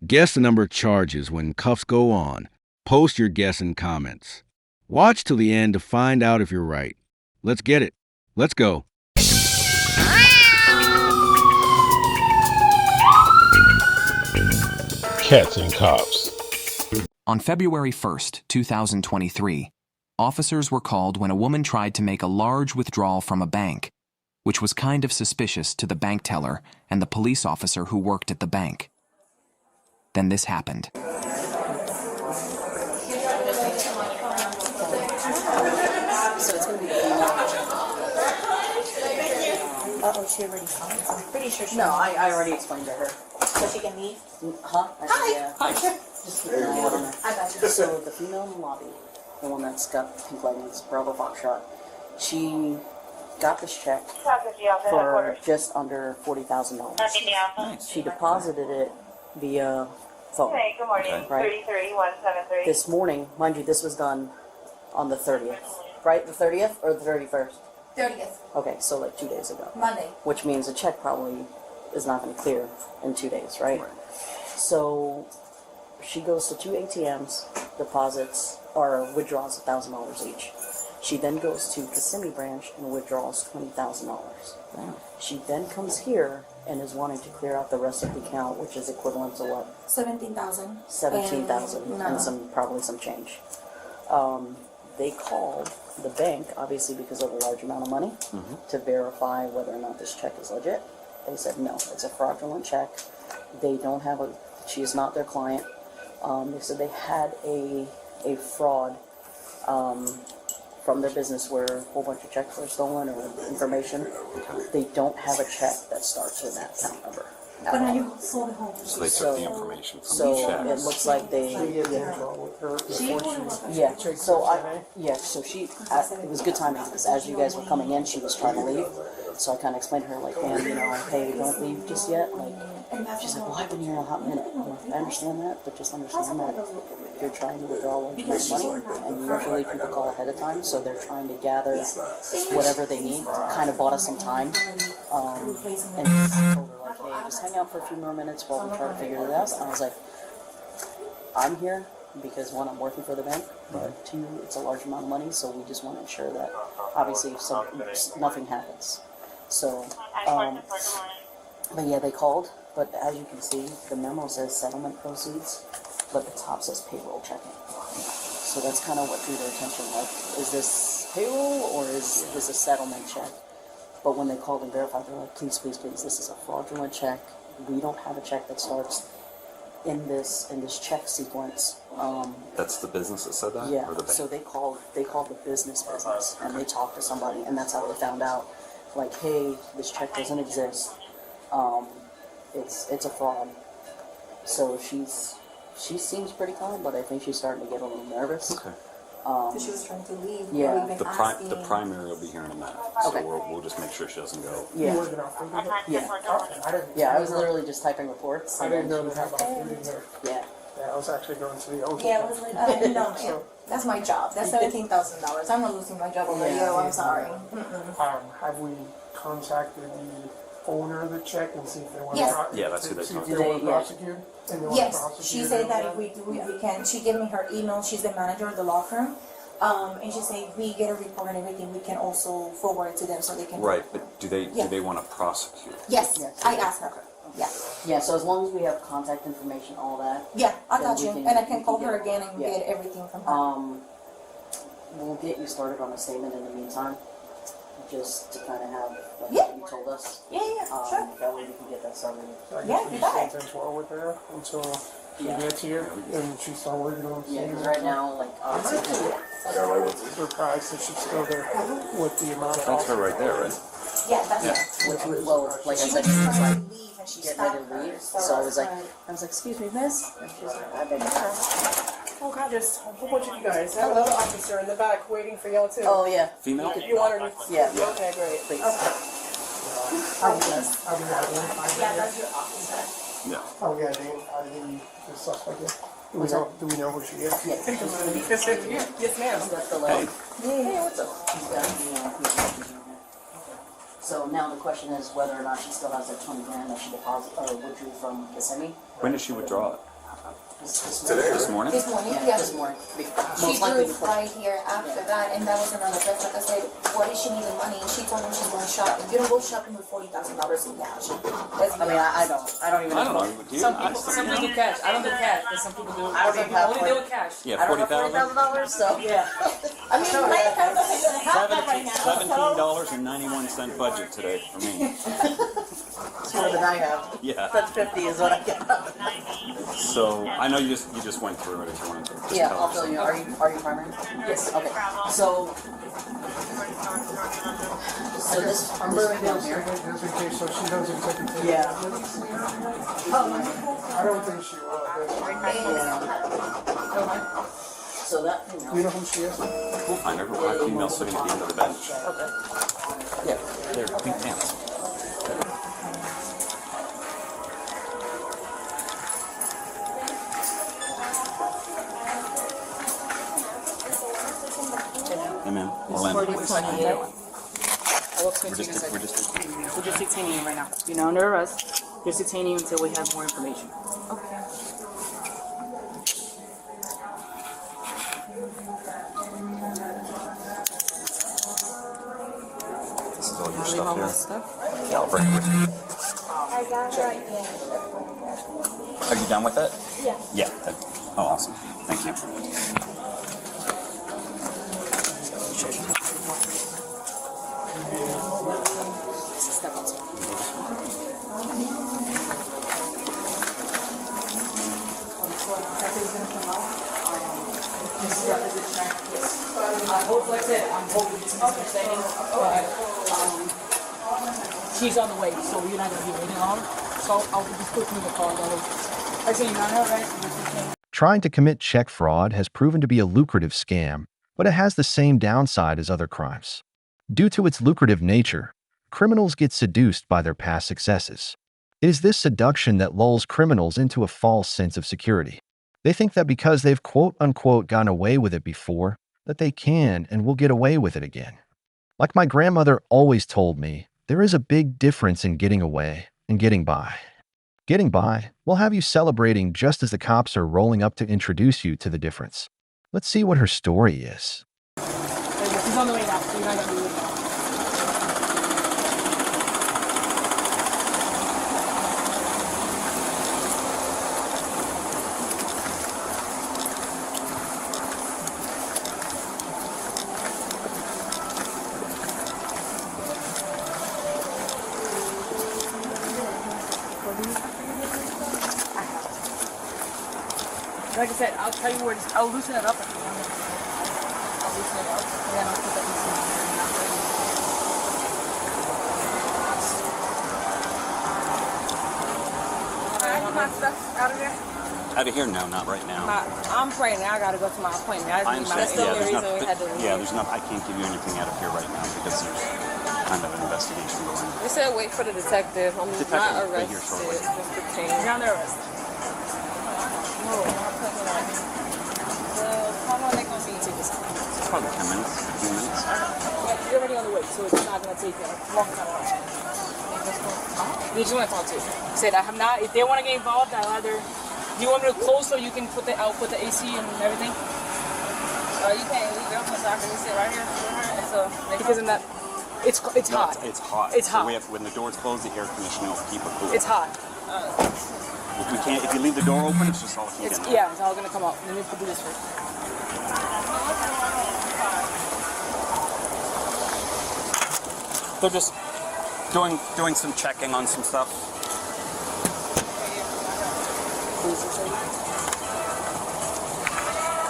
Guess the number of charges when cuffs go on. Post your guess in comments. Watch till the end to find out if you're right. Let's get it. Let's go. Cats and cops. On February 1st, 2023, officers were called when a woman tried to make a large withdrawal from a bank, which was kind of suspicious to the bank teller and the police officer who worked at the bank. Then this happened. So it's going to be the female. Uh-oh, she already signed. I'm pretty sure she... No, I already explained to her. So she can leave? Huh? Hi. Yeah. Hi. Just keep an eye out on her. I got you. So the female in the lobby, the one that's got pink leggings, Bravo Foxtrot, she got this check for just under $40,000. Nice. She deposited it via phone. Hey, good morning. Right? 33173. This morning, mind you, this was done on the 30th, right? The 30th or the 31st? 30th, Okay, so like 2 days ago. Monday. Which means the check probably is not going to clear in 2 days, right? So she goes to 2 ATMs, deposits or withdraws $1,000 each. She then goes to Kissimmee branch and withdraws $20,000. Wow. She then comes here and is wanting to clear out the rest of the account, which is equivalent to what? 17,000. 17,000 No. and probably some change. They called the bank, obviously because of the large amount of money, to verify whether or not this check is legit. They said no, it's a fraudulent check. They don't have she is not their client. They said they had a fraud from their business where a whole bunch of checks were stolen or information. They don't have a check that starts with that account number. But now you sold the home. So they took the information from the So check. it looks like they, so she, it was good timing because as you guys were coming in, she was trying to leave. So I kind of explained to her, like, man, hey, don't leave just yet. Like, she's like, well, I've been here a hot minute. I'm like, I understand that, but just understand that you're trying to withdraw large amounts of money, and usually people call ahead of time, so they're trying to gather whatever they need. Kind of bought us some time, and told her, like, hey, just hang out for a few more minutes while we try to figure it out. And I was like, I'm here because one, I'm working for the bank, but two, it's a large amount of money, so we just want to ensure that obviously if nothing happens. So, but yeah, they called, but as you can see, the memo says settlement proceeds, but the top says payroll checking. So that's kind of what drew their attention, like, is this payroll or is this a settlement check? But when they called and verified, they're like, please, please, please, this is a fraudulent check. We don't have a check that starts in this check sequence. That's the business that said that? Yeah, Or the bank? so they called the business, and they talked to somebody, and that's how they found out, like, hey, this check doesn't exist. It's a fraud. So she seems pretty calm, but I think she's starting to get a little nervous. Okay. Because she was trying to leave. Yeah. We've been The asking. primary will be here in a minute, Okay. so we'll just make sure she doesn't go. Yeah, Yeah. yeah. I was literally just typing reports. I and didn't then know she they was had like, food in here. yeah. Yeah, I was actually going to the ocean. Yeah, it was like, no, yeah, that's my job. That's $17,000. I'm not losing my job over you. I'm sorry. Have we contacted the owner of the check and see if they want Yes. to Yeah, that's who they see if talked they to. want to Yeah. prosecute? And they want to Yes, prosecute she said that it? if we do, we can. She gave me her email. She's the manager of the law firm. And she said if we get a report and everything, we can also forward it to them so they can. Right, but do they Yeah. want to prosecute? Yes, Yes. I asked her. Yeah, Yeah, so as long as we have contact information, all that, yeah, I Then got we you, can- and I we can can call get her it. again and Yeah. get everything from her. we'll get you started on a statement in the meantime, just to kind of have, like, Yeah. what you told us. Yeah, sure. That way we can get that started. So I Yeah, guess you we got stay it. things well with her until she Yeah. gets here and she's still working on Yeah, because right now, like, obviously, surprised that she's still there with the amount of. That's her right there, right? Yeah, that's Yeah. it. well, like I She said, was she was trying like, to leave and she getting stopped ready to her. leave, so I was like, excuse me, miss? And she's like, I beg your pardon. Oh God, there's a whole bunch of you guys. I have another officer in the back waiting for y'all too. Oh, yeah, Female? You want her to? Yeah. Okay, great. please. Okay. How we got identified Yeah, that's your officer. Yeah. How we got identified the suspect yet? Do What's we know who she is? Yeah, she's gonna be, Yes, ma'am. she's got the, like, hey, what's up? She's got, so now the question is whether or not she still has that 20 grand that she deposited, or withdrew from Kissimmee. When did she withdraw it? Today, this morning? This morning, Yeah, yeah. this morning. She Most likely drove before. right here after that, and that was another threat. Like I said, what is she needing money? And she told me she's going shopping. You don't go shopping with $40,000 in cash. That's I mean, I don't even I don't know. know. Do you? Some people do cash. I don't do cash, but some people do. I don't Some even have people only deal with cash. Yeah, I don't have $40,000. $40,000, so. Yeah. I mean, my account doesn't even have that right now. $17.91 budget today for me. It's more than I have. Yeah. But 50 is what I get. So I know you just went through it. If you want to just Yeah, tell I'll us. fill you. Are you primary? Yes. Okay. So this is from this down here. Just in case, so she doesn't take it. Yeah. I don't think she will. Yeah. So that, You know who she is? We'll find her. We'll find a female sitting at the end of the bench. yeah. There, pink pants. Hey man, Orlando. We're just detaining you right now. You're not under arrest. Just detaining you until we have more information. This is all your stuff here. Stuff. Yeah, I'll bring it with you. I got it right here. Are you done with it? Yeah. Yeah. Oh, awesome. Thank you. Step outside. I hope, like I said, I'm hoping it's understanding. She's on the way, so you're not going to be waiting on her. So I'll just put you in the car. I say you're not right. Trying to commit check fraud has proven to be a lucrative scam, but it has the same downside as other crimes. Due to its lucrative nature, criminals get seduced by their past successes. It is this seduction that lulls criminals into a false sense of security. They think that because they've quote-unquote gotten away with it before, that they can and will get away with it again. Like my grandmother always told me, there is a big difference in getting away and getting by. Getting by will have you celebrating just as the cops are rolling up to introduce you to the difference. Let's see what her story is. She's on the way now, so you're not going to be waiting on her. Like I said, I'll tell you where it's, I'll loosen it up if you want it. I'll loosen it up. And then I'll put that Can I get my stuff out of there? Out of here? No, not right now. I'm praying. I gotta go to my appointment. I I need my understand. stuff. Yeah, there's not. I can't give you anything out of here right now because there's kind of an investigation going on. They said wait for the detective. I'm Detective not will be here arrested. shortly. Just detained. You're under arrest. How long they gonna be? It's probably 10 minutes, 15 minutes. Yeah, you're already on the way, so it's not going to take a long time. They just want to talk to you. He said, I have not, if they want to get involved, I'll either, do you want me to close so you can put the, I'll put the AC and everything? You can't leave it open so I can just sit right here. Because in that, it's No, hot. It's hot. It's So hot. we have, when the doors close, the air conditioning will keep it cool. It's hot. If we can't, if you leave the door open, it's just all heat It's, in there. yeah, it's all going to come out. Let me do this first. They're just doing some checking on some stuff.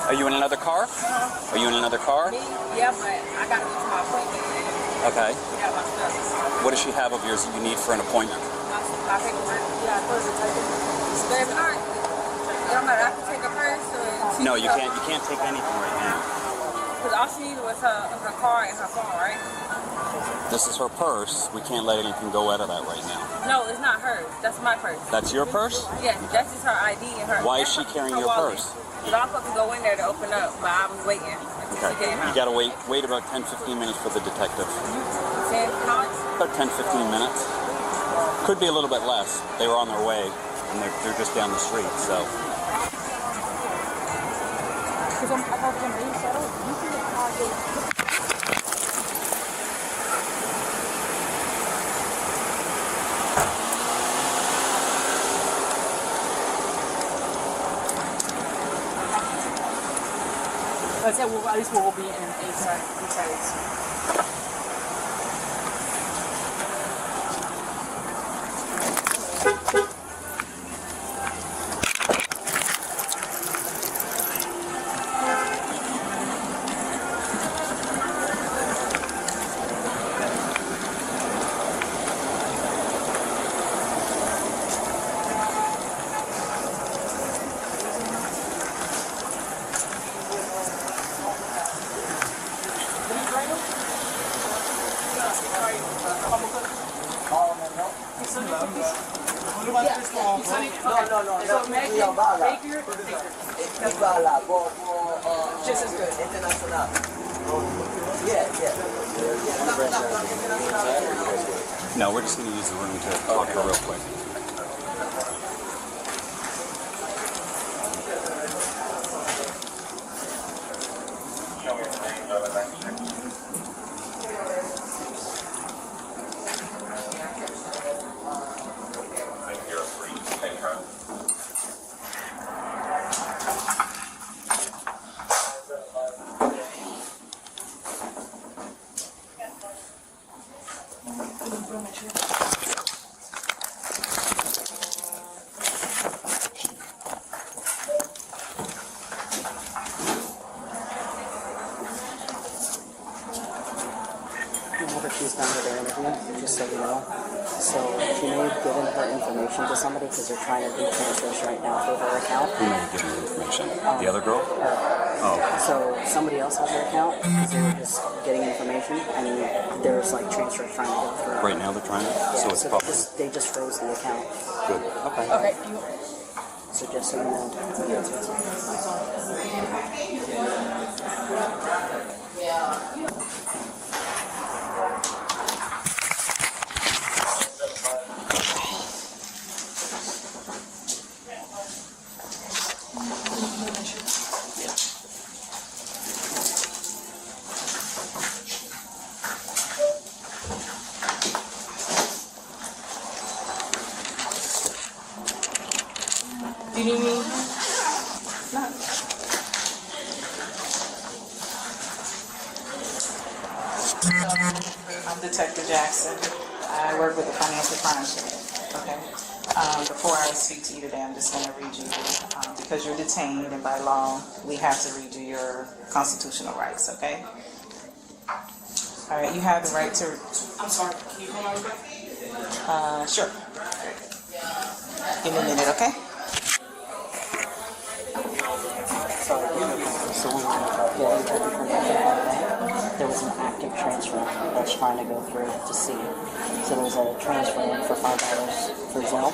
Are you in another car? Are you in another car? Yeah, but I gotta go to my appointment. Okay. Yeah, my stuff. What does she have of yours that you need for an appointment? My paperwork. Yeah, I close it. There's not. It don't matter. I can take a purse or. No, you can't. You can't take anything right now. Because all she needed was her car and her phone, right? This is her purse. We can't let anything go out of that right now. No, it's not hers. That's my purse. That's your purse? Yeah, that's just her ID and her. Why is she carrying your purse? Because I'm supposed to go in there to open up, but I was waiting until she Okay. came out. You gotta wait about 10-15 minutes for the detective. 10 minutes? About 10-15 minutes. Could be a little bit less. They were on their way, and they're just down the street, so. Because I thought it was going to be settled. You can get I said, well, at least we'll be in a size. Just as good. International. No, we're just going to use the room to talk to her real quick. She's done with her interview, just so you know. So she may have given her information to somebody because they're trying to do transfers right now for her account. Who may have given her information? The other girl? Oh. So somebody else has her account because they were just getting information and there's like transfers trying to go through. Right now they're trying to? Yeah, so it's so public. they just froze the account. Good. Okay. Okay. So just so you know. Do you need me? No. I'm Detective Jackson. I work with the Financial Crimes Unit. Okay. Before I speak to you today, I'm just going to read you, because you're detained and by law, we have to read you your constitutional rights, okay? All right, you have the right to... I'm sorry, can you hold on real quick? Sure. Give me a minute, okay? So there was an active transfer that's trying to go through to see. So there was a transfer for $5 for Zelle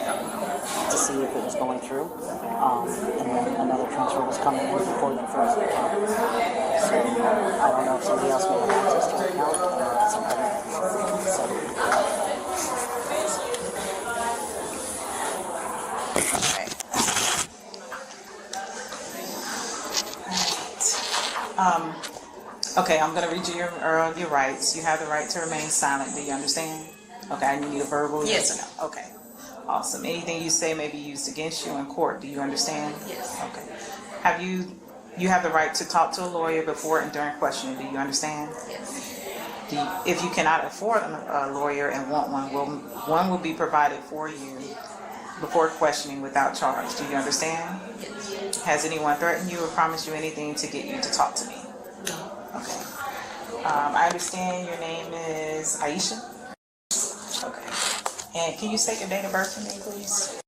to see if it was going through. And then another transfer was coming in before they froze the account. So I don't know if somebody else may have access to the account or something. Okay, I'm going to read you your rights. You have the right to remain silent. Do you understand? Okay, and you need a verbal yes or no? Okay, awesome. Anything you say may be used against you in court. Do you understand? Yes. Okay. You have the right to talk to a lawyer before and during questioning. Do you understand? Yes. If you cannot afford a lawyer and want one will be provided for you before questioning without charge. Do you understand? Yes. Has anyone threatened you or promised you anything to get you to talk to me? No. Okay. I understand your name is Aisha? Okay. And can you state your date of birth for me, please?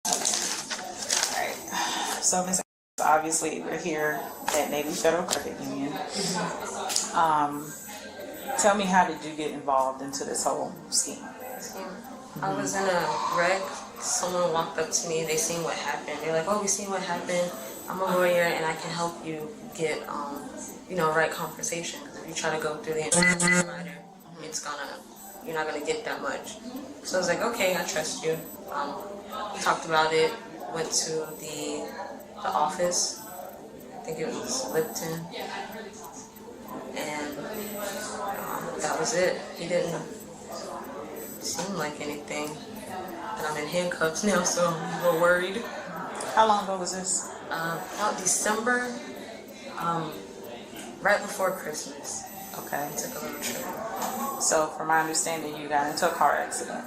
Okay. All right. So, Ms. Obviously, we're here at Navy Federal Credit Union. Tell me, how did you get involved into this whole scheme? I was in a wreck. Someone walked up to me. They seen what happened. They're like, "Oh, we seen what happened. I'm a lawyer, and I can help you get, right compensation. If you try to go through the insurance provider, you're not gonna get that much." So I was like, "Okay, I trust you." Talked about it. Went to the office. think it was Lipton, and that was it. He didn't seem like anything. And I'm in handcuffs now, so I'm a little worried. How long ago was this? About December, right before Christmas. Okay. I took a little trip. So, from my understanding, you got into a car accident.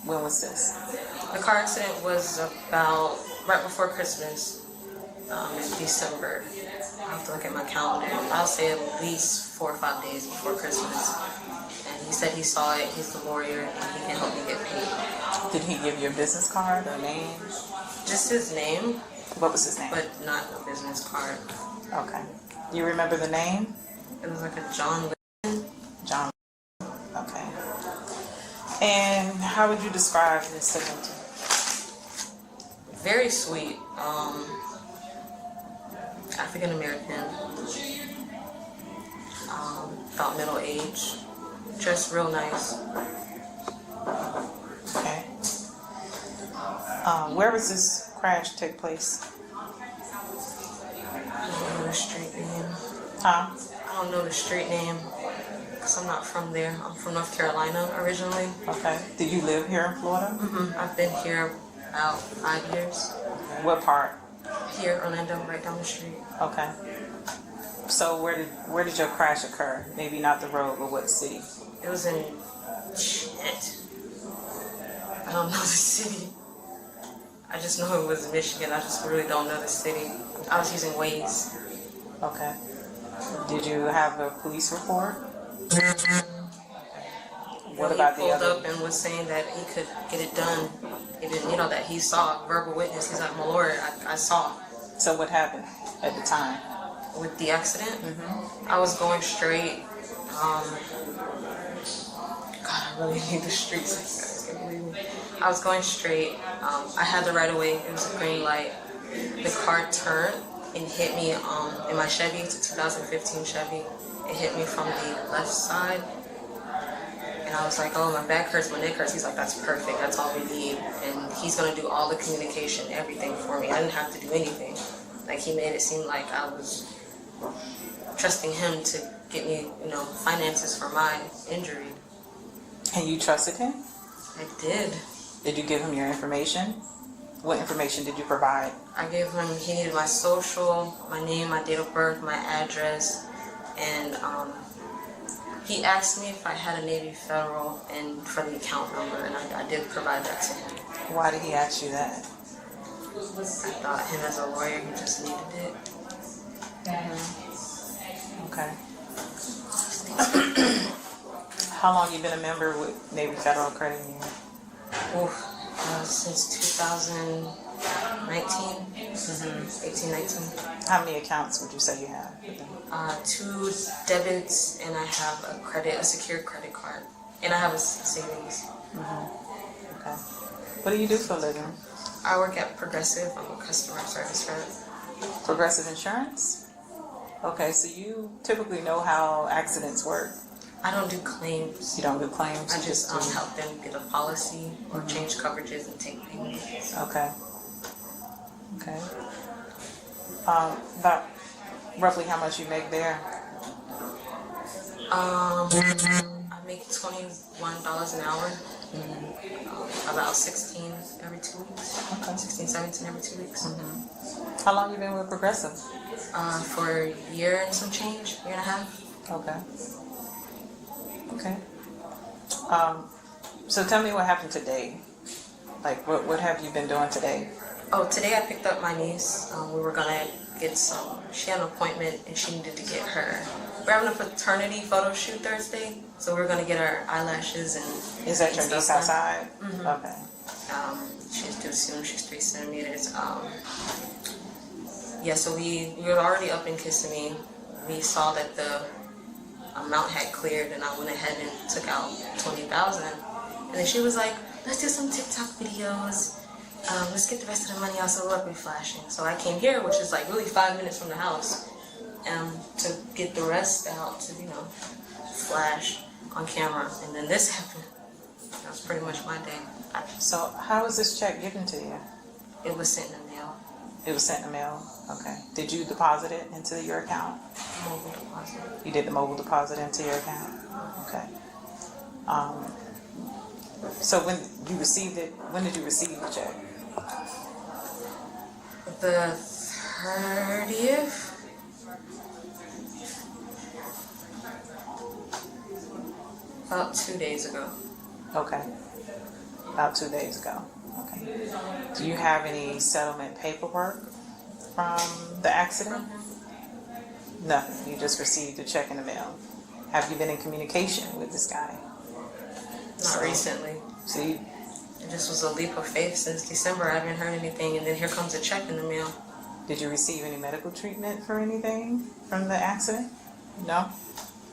When was this? The car accident was about right before Christmas, in December. I have to look at my calendar. I'll say at least 4 or 5 days before Christmas. And he said he saw it, he's the lawyer, and he can help me get paid. Did he give you a business card or name? Just his name. What was his name? But not a business card. Okay. You remember the name? It was like a John Lipton. John. Okay. And how would you describe his signature? Very sweet. African American. About middle age. Dressed real nice. Okay. Where was this crash take place? I don't know the street name. Huh? I don't know the street name because I'm not from there. I'm from North Carolina originally. Okay. Did you live here in Florida? Mm-hmm. I've been here about 5 years. What part? Here, Orlando, right down the street. Okay. So where did your crash occur? Maybe not the road, but what city? It was in shit. I don't know the city. I just know it was Michigan. I just really don't know the city. I was using Waze. Okay. Did you have a police report? What about the He pulled other? up and was saying that he could get it done. He didn't, that he saw verbal witness. He's like, my lawyer, I saw. So what happened at the time? With the accident, I was going straight. God, I really need the streets. You guys can't believe me. I was going straight. I had the right of way. It was a green light. The car turned and hit me in my Chevy. It's a 2015 Chevy. It hit me from the left side. And I was like, oh, my back hurts, my neck hurts. He's like, that's perfect. That's all we need. And he's going to do all the communication, everything for me. I didn't have to do anything. Like, he made it seem like I was trusting him to get me, finances for my injury. And you trusted him? I did. Did you give him your information? What information did you provide? I gave him, he needed my social, my name, my date of birth, my address, and he asked me if I had a Navy Federal and for the account number, and I did provide that to him. Why did he ask you that? I thought him as a lawyer, he just needed it. Okay. How long you been a member with Navy Federal Credit Union? Since 2019, 18, 19. How many accounts would you say you have with them? 2 debits, and I have a secured credit card, and I have a savings. Okay. What do you do for a living? I work at Progressive. I'm a customer service rep. Progressive Insurance? Okay, so you typically know how accidents work. I don't do claims. You don't do claims? I just help them get a policy or change coverages and take payments. Okay. Okay. About roughly how much you make there? I make $21 an hour. About 16 every 2 weeks. Okay. 16, 17 every 2 weeks. How long you been with Progressive? For a year and some change, year and a half. Okay. Okay. So tell me what happened today. Like, what have you been doing today? Oh, today I picked up my niece. We were gonna get she had an appointment and she needed to get we're having a paternity photo shoot Thursday, so we're gonna get her eyelashes and. Is that your niece outside? Okay. She's due soon. She's 3 centimeters. Yeah, so we were already up in Kissimmee. We saw that the amount had cleared, and I went ahead and took out $20,000. And then she was like, "Let's do some TikTok videos. Let's get the rest of the money out so we'll be flashing." So I came here, which is like really 5 minutes from the house, to get the rest out to flash on camera. And then this happened. That was pretty much my day. So how was this check given to you? It was sent in the mail. It was sent in the mail? Okay. Did you deposit it into your account? Mobile deposit. You did the mobile deposit into your account? Okay. So when you received it, when did you receive the check? The 30th? About 2 days ago. Okay. About 2 days ago. Okay. Do you have any settlement paperwork from the accident? Nothing. You just received a check in the mail. Have you been in communication with this guy? Not recently. See? It just was a leap of faith since December. I haven't heard anything, and then here comes a check in the mail. Did you receive any medical treatment for anything from the accident? No?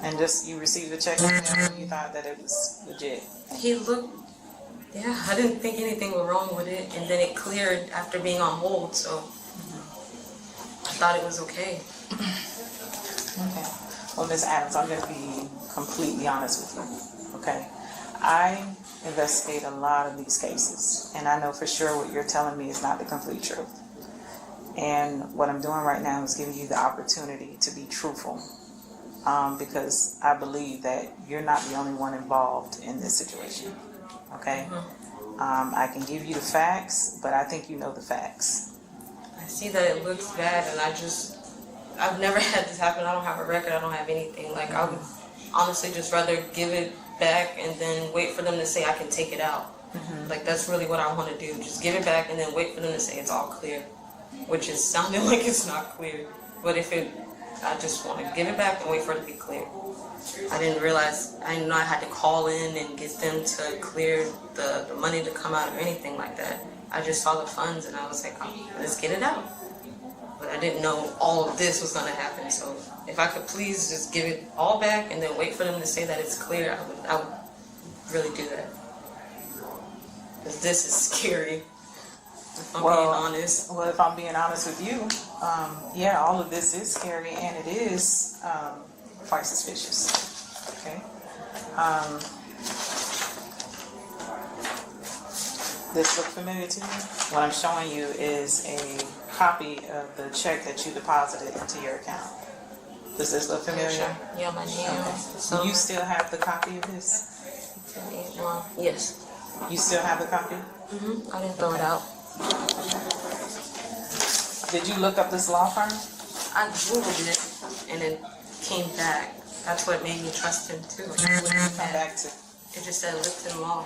And just you received a check in the mail and you thought that it was legit? He looked, yeah, I didn't think anything was wrong with it, and then it cleared after being on hold, so I thought it was okay. Okay. Well, Ms. Adams, I'm going to be completely honest with you, okay? I investigate a lot of these cases, and I know for sure what you're telling me is not the complete truth. And what I'm doing right now is giving you the opportunity to be truthful, because I believe that you're not the only one involved in this situation, okay? I can give you the facts, but I think you know the facts. I see that it looks bad, and I've never had this happen. I don't have a record, I don't have anything. Like, I would honestly just rather give it back and then wait for them to say I can take it out. Like, that's really what I want to do. Just give it back and then wait for them to say it's all clear, which is sounding like it's not clear. But I just want to give it back and wait for it to be clear. I didn't know I had to call in and get them to clear the money to come out or anything like that. I just saw the funds and I was like, oh, let's get it out. But I didn't know all of this was going to happen. So if I could please just give it all back and then wait for them to say that it's clear, I would really do that. Because this is scary, if I'm being honest. Well, if I'm being honest with you, yeah, all of this is scary and it is quite suspicious, okay? This look familiar to you? What I'm showing you is a copy of the check that you deposited into your account. Does this look familiar? Sure. Yeah, my name. Okay. So, You still have the copy of this? Yes. You still have the copy? I didn't throw it out. Did you look up this law firm? I Googled it and it came back. That's what made me trust him too. What did it come back to? It just said Lipton Law.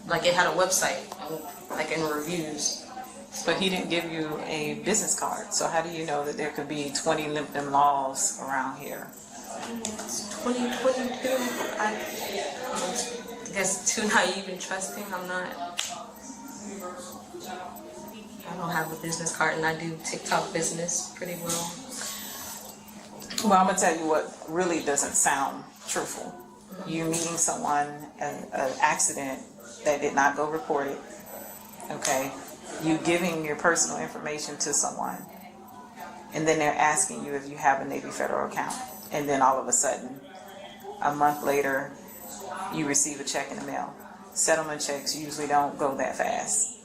Like it had a website, like in reviews. But he didn't give you a business card, so how do you know that there could be 20 Lipton laws around here? It's 2022. I guess too naive and trusting. I don't have a business card, and I do TikTok business pretty well. Well, I'm gonna tell you what really doesn't sound truthful. You meeting someone, an accident that did not go report it, okay? You giving your personal information to someone, and then they're asking you if you have a Navy Federal account, and then all of a sudden, a month later, you receive a check in the mail. Settlement checks usually don't go that fast.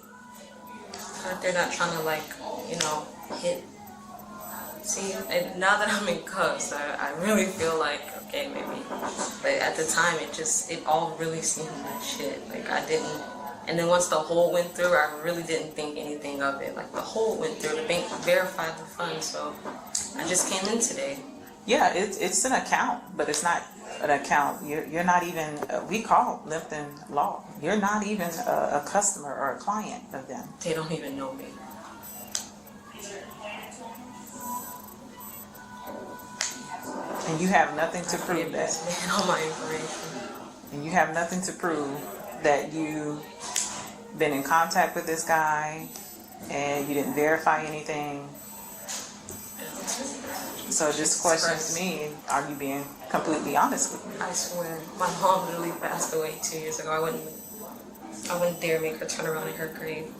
They're not trying to hit. See, now that I'm in cuffs, I really feel like, okay, maybe. But at the time, it all really seemed like shit. Like, I didn't. And then once the hold went through, I really didn't think anything of it. Like, the hold went through, the bank verified the funds, so I just came in today. Yeah, it's an account, but it's not an account. You're not even, we call Lipton Law. You're not even a customer or a client of them. They don't even know me. And you have nothing to prove that. All my information. And you have nothing to prove that you've been in contact with this guy and you didn't verify anything. So this questions me, are you being completely honest with me? I swear, my mom literally passed away 2 years ago. I wouldn't dare make her turn around in her grave.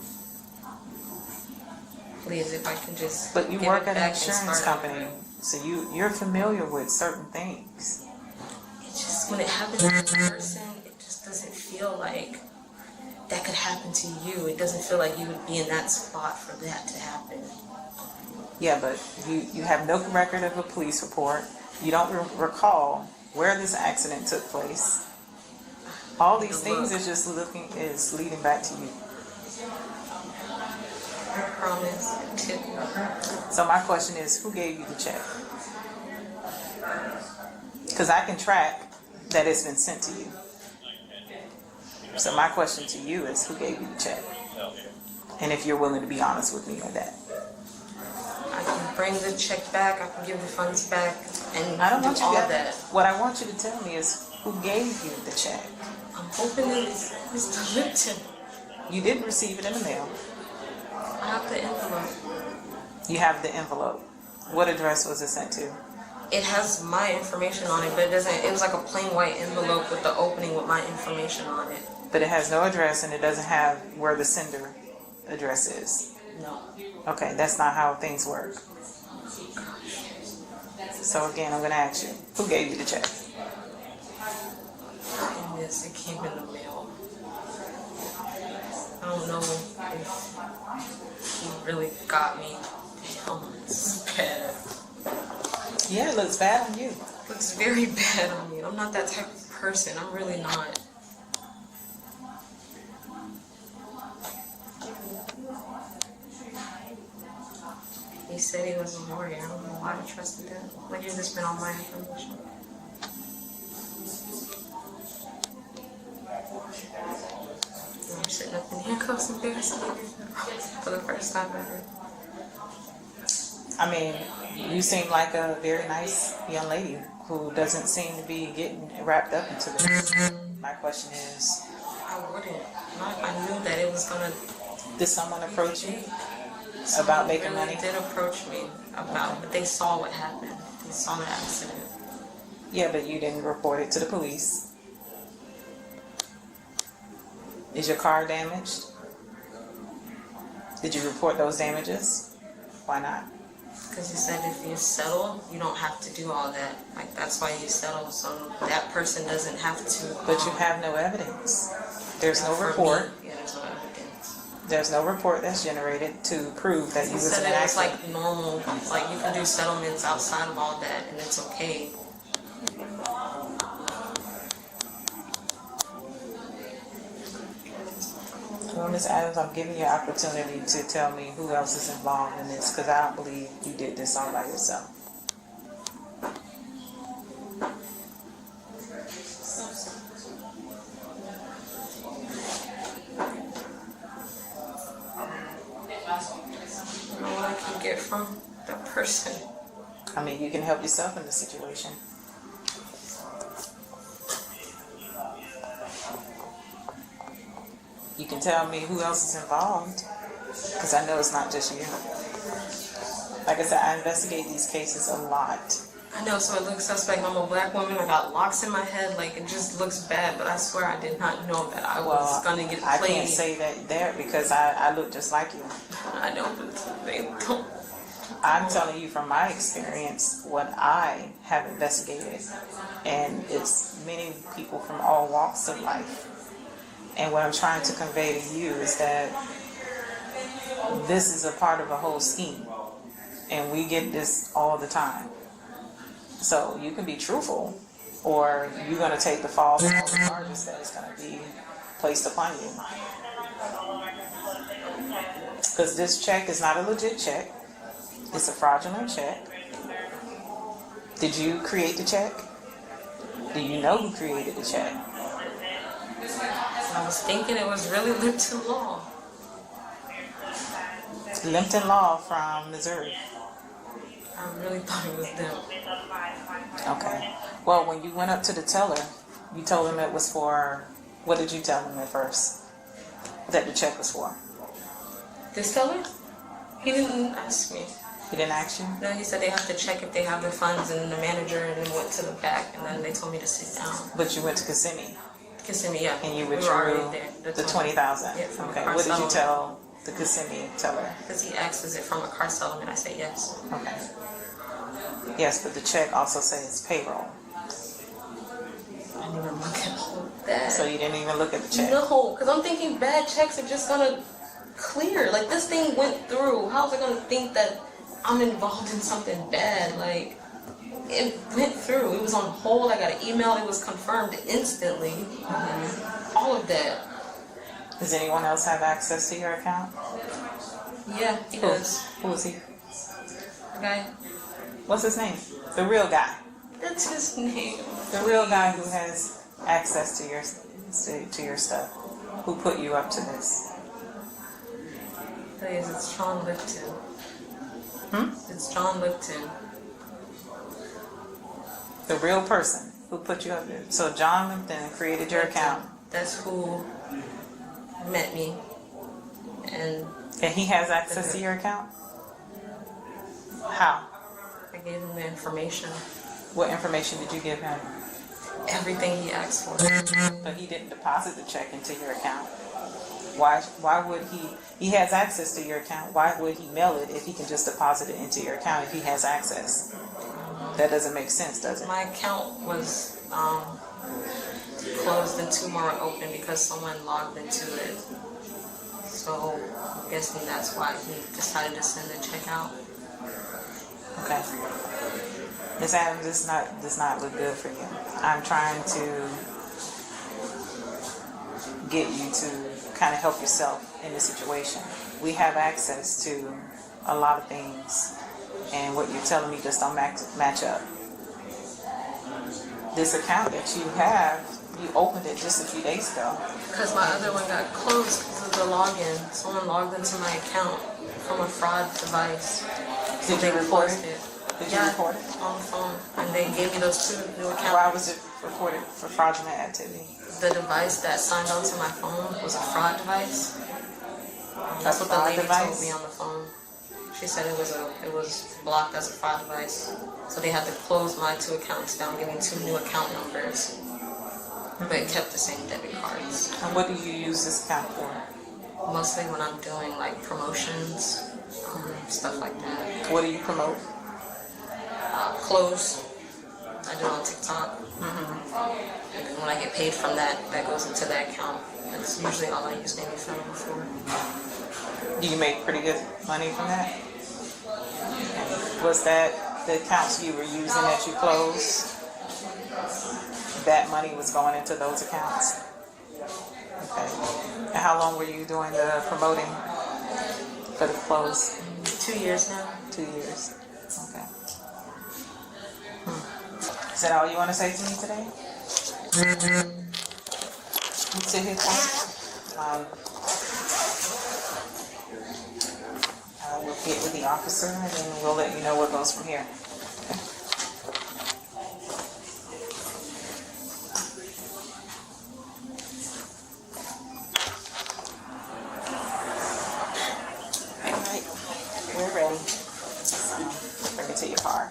Please, if I can just. But you work at an insurance company, so you're familiar with certain things. It's just when it happens to a person, it just doesn't feel like that could happen to you. It doesn't feel like you would be in that spot for that to happen. Yeah, but you have no record of a police report. You don't recall where this accident took place. All these things is leading back to you. I promise. So my question is, who gave you the check? Because I can track that it's been sent to you. So my question to you is, who gave you the check? And if you're willing to be honest with me on that. I can bring the check back, I can give the funds back, and I don't want you all to that. What I want you to tell me is, who gave you the check? I'm hoping it's Mr. Lipton. You didn't receive it in the mail. I have the envelope. You have the envelope. What address was it sent to? It has my information on it, but it was like a plain white envelope with the opening with my information on it. But it has no address and it doesn't have where the sender address is. No. Okay, that's not how things work. So again, I'm going to ask you, who gave you the check? Yes, it came in the mail. I don't know if he really got me. It's bad. Yeah, it looks bad on you. It looks very bad on me. I'm not that type of person. I'm really not. He said he was a warrior. I don't know why I trusted that. Like, he's just been on my information. I'm sitting up in handcuffs, embarrassing for the first time ever. I mean, you seem like a very nice young lady who doesn't seem to be getting wrapped up into this. My question is, I wouldn't. I knew that it was gonna. Did someone approach you about making money? Did approach me about, but they saw what happened. They saw the accident. Yeah, but you didn't report it to the police. Is your car damaged? Did you report those damages? Why not? Because he said if you settle, you don't have to do all that. Like, that's why you settle, so that person doesn't have to. But you have no evidence. There's no report. Yeah, there's no evidence. There's no report that's generated to prove that you was in an He said it was accident. like normal, like you can do settlements outside of all that, and it's okay. Well, Ms. Adams, I'm giving you an opportunity to tell me who else is involved in this, because I don't believe you did this all by yourself. I don't know what I can get from that person. I mean, you can help yourself in the situation. You can tell me who else is involved, because I know it's not just you. Like I said, I investigate these cases a lot. I know, so it looks suspect. I'm a black woman. I got locks in my head. Like, it just looks bad, but I swear I did not know that I was going to get played. I can't say that there because I look just like you. I know, but they don't. I'm telling you from my experience what I have investigated, and it's many people from all walks of life. And what I'm trying to convey to you is that this is a part of a whole scheme, and we get this all the time. So you can be truthful, or you're going to take the fall for all the charges that is going to be placed upon you. Because this check is not a legit check. It's a fraudulent check. Did you create the check? Do you know who created the check? I was thinking it was really Lipton Law. Lipton Law from Missouri. I really thought it was them. Okay. Well, when you went up to the teller, you told him it was for, what did you tell him at first that the check was for? This teller? He didn't ask me. He didn't ask you? No, he said they have to check if they have their funds, and the manager, and then went to the back, and then they told me to sit down. But you went to Kissimmee? Kissimmee, yeah. And you We were withdrew already there. the $20,000? Yeah, from Okay. car What did you settlement. tell the Kissimmee teller? Because he asked, is it from a car settlement? I said yes. Okay. Yes, but the check also says payroll. I didn't even look at it. that. So you didn't even look at the check? No, because I'm thinking bad checks are just gonna clear. Like, this thing went through. How was I gonna think that I'm involved in something bad? Like, it went through. It was on hold. I got an email. It was confirmed instantly. All of that. Does anyone else have access to your account? Yeah, he does. Who is he? The guy. What's his name? The real guy. That's his name. The real guy who has access to your stuff. Who put you up to this? Please, it's John Lipton. It's John Lipton. The real person who put you up there. So John Lipton created your account. That's who met me. And he has access to your account? How? I gave him the information. What information did you give him? Everything he asked for. But he didn't deposit the check into your account. Why would he has access to your account, why would he mail it if he can just deposit it into your account if he has access? That doesn't make sense, does it? My account was closed and 2 more open because someone logged into it. So I'm guessing that's why he decided to send the check out. Okay. Ms. Adams, this not look good for you. I'm trying to get you to kind of help yourself in the situation. We have access to a lot of things, and what you're telling me just don't match up. This account that you have, you opened it just a few days ago. Because my other one got closed because of the login. Someone logged into my account from a fraud device. Did you report it? Did you report it? On the phone. And they gave me those 2 new accounts. Why was it reported for fraudulent activity? The device that signed onto my phone was a fraud device. That's what the lady told me on the phone. She said it was blocked as a fraud device. So they had to close my 2 accounts down, give me 2 new account numbers. But it kept the same debit cards. And what do you use this account for? Mostly when I'm doing like promotions, stuff like that. What do you promote? Clothes. I do it on TikTok. And then when I get paid from that, that goes into that account. That's usually all I use Navy Felon for. Do you make pretty good money from that? And was that the accounts you were using that you closed? That money was going into those accounts? Okay. And how long were you doing the promoting for the clothes? 2 years now. 2 years. Okay. Is that all you want to say to me today? You sit here, we'll get with the officer and then we'll let you know what goes from here. Okay. All right, we're ready. Bring it to your car.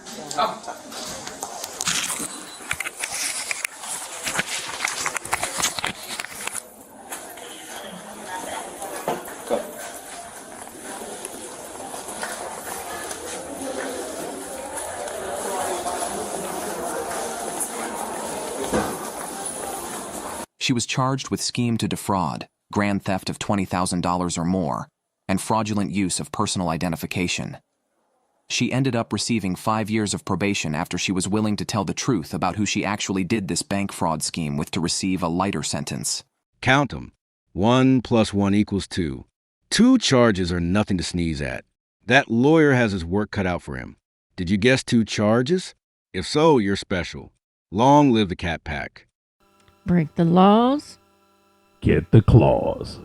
She was charged with scheme to defraud, grand theft of $20,000 or more, and fraudulent use of personal identification. She ended up receiving 5 years of probation after she was willing to tell the truth about who she actually did this bank fraud scheme with to receive a lighter sentence. Count 'em. 1 + 1 = 2. 2 charges are nothing to sneeze at. That lawyer has his work cut out for him. Did you guess 2 charges? If so, you're special. Long live the Cat Pack. Break the laws. Get the claws.